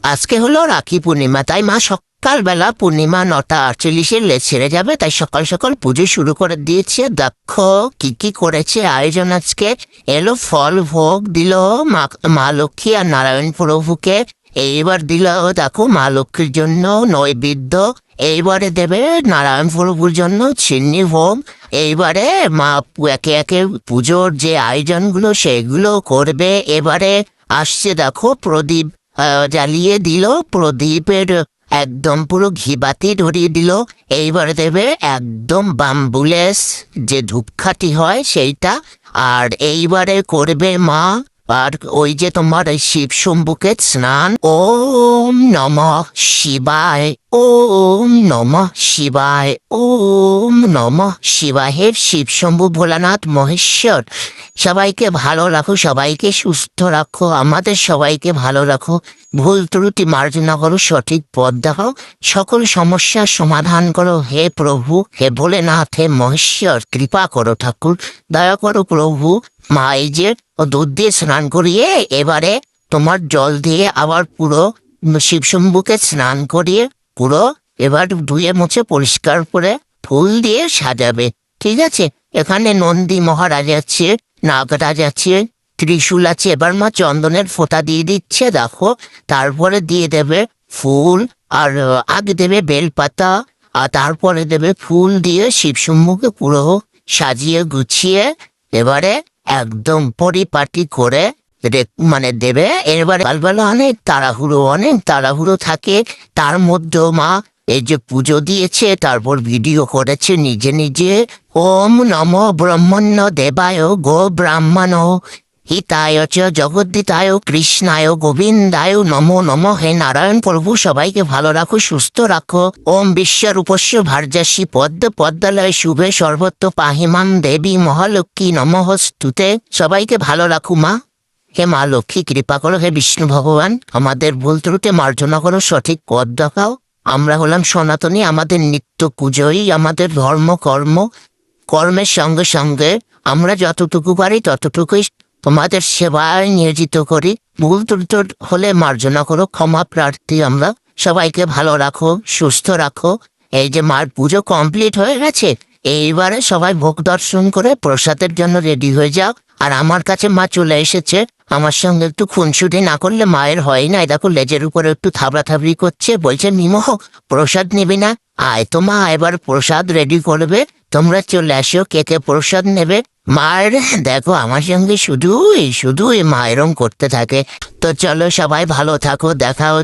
আজকে হলো রাখি পূর্ণিমা, তাই মা সকালবেলা পূর্ণিমা 9:48 লেজ ছেড়ে যাবে, তাই সকাল সকাল পুজো শুরু করে দিয়েছে। দেখো কি কি করেছে আয়োজন আজকে। এলো ফল ভোগ দিল মা, মা লক্ষ্মী আর নারায়ণ প্রভুকে। এইবার দিল দেখো মা লক্ষ্মীর জন্য নৈবেদ্য। এইবারে দেবে নারায়ণ প্রভুর জন্য চিন্নি ভোগ। এইবারে মা একে একে পুজোর যে আয়োজনগুলো সেগুলো করবে। এবারে আসছে দেখো প্রদীপ জ্বালিয়ে দিল, প্রদীপের একদম পুরো ঘিবাতি ধরিয়ে দিল। এইবারে দেবে একদম বাম্বুলেস যে ধূপকাঠি হয় সেইটা। আর এইবারে করবে মা আর ওই যে তোমার এই শিব শম্ভুকে স্নান। ওম নমঃ শিবায়, ওম নমঃ শিবায়, ওম নমঃ শিবায়। হে শিব শম্ভু ভোলানাথ মহেশ্বর, সবাইকে ভালো রাখো, সবাইকে সুস্থ রাখো, আমাদের সবাইকে ভালো রাখো, ভুল ত্রুটি মার্জনা করো, সঠিক পথ দেখাও, সকল সমস্যার সমাধান করো হে প্রভু, হে ভোলেনাথ, হে মহেশ্বর। কৃপা করো ঠাকুর, দয়া করো প্রভু। মা এই যে দুধ দিয়ে স্নান করিয়ে এবারে তোমার জল দিয়ে আবার পুরো শিবশম্ভুকে স্নান করিয়ে পুরো এবার ধুয়ে মুছে পরিষ্কার করে ফুল দিয়ে সাজাবে। ঠিক আছে, এখানে নন্দী মহারাজ আছে, নাগরাজ আছে, ত্রিশূল আছে। এবার মা চন্দনের ফোঁটা দিয়ে দিচ্ছে দেখো। তারপরে দিয়ে দেবে ফুল, আর আগে দেবে বেলপাতা, আর তারপরে দেবে ফুল দিয়ে শিবশম্ভুকে পুরো সাজিয়ে গুছিয়ে এবারে একদম পরিপাটি করে মানে দেবে। এবারে সকালবেলা অনেক তাড়াহুড়ো থাকে, তার মধ্যেও মা এই যে পুজো দিয়েছে তারপর ভিডিও করেছে নিজে নিজে। ওম নম ব্রহ্মণ্য দেবায় গো ব্রাহ্মণ হিতায় চ জগদ্দিতায় কৃষ্ণায় গোবিন্দায় নমো নম। হে নারায়ণ প্রভু, সবাইকে ভালো রাখো, সুস্থ রাখো। ওম বিশ্বরূপস্য ভার্যাসী পদ্ম পদ্মালয় শুভে সর্বত্র পাহিমাম দেবী মহালক্ষ্মী নমঃস্তুতে। সবাইকে ভালো রাখো মা। হে মা লক্ষ্মী কৃপা করো, হে বিষ্ণু ভগবান আমাদের ভুল ত্রুটি মার্জনা করো, সঠিক পথ দেখাও। আমরা হলাম সনাতনী, আমাদের নিত্য পুজোই আমাদের ধর্ম। কর্মের সঙ্গে সঙ্গে আমরা যতটুকু পারি ততটুকুই তোমাদের সেবায় নিয়োজিত করি। ভুল ত্রুটি হলে মার্জনা করো, ক্ষমা প্রার্থী আমরা। সবাইকে ভালো রাখো, সুস্থ রাখো। এই যে মার পুজো কমপ্লিট হয়ে গেছে, এইবারে সবাই ভোগ দর্শন করে প্রসাদের জন্য রেডি হয়ে যাও। আর আমার কাছে মা চলে এসেছে, আমার সঙ্গে একটু খুনসুটি না করলে মায়ের হয় না। দেখো লেজের উপরে একটু থাবড়াথাবড়ি করছে, বলছে মিমো প্রসাদ নিবি না? আয় তো মা, এবার প্রসাদ রেডি করবে, তোমরা চলে আসো, কে কে প্রসাদ নেবে। মায়ের দেখো আমার সঙ্গে শুধুই মা এরম করতে থাকে। তো চলো সবাই ভালো থাকো, দেখা হচ্ছে।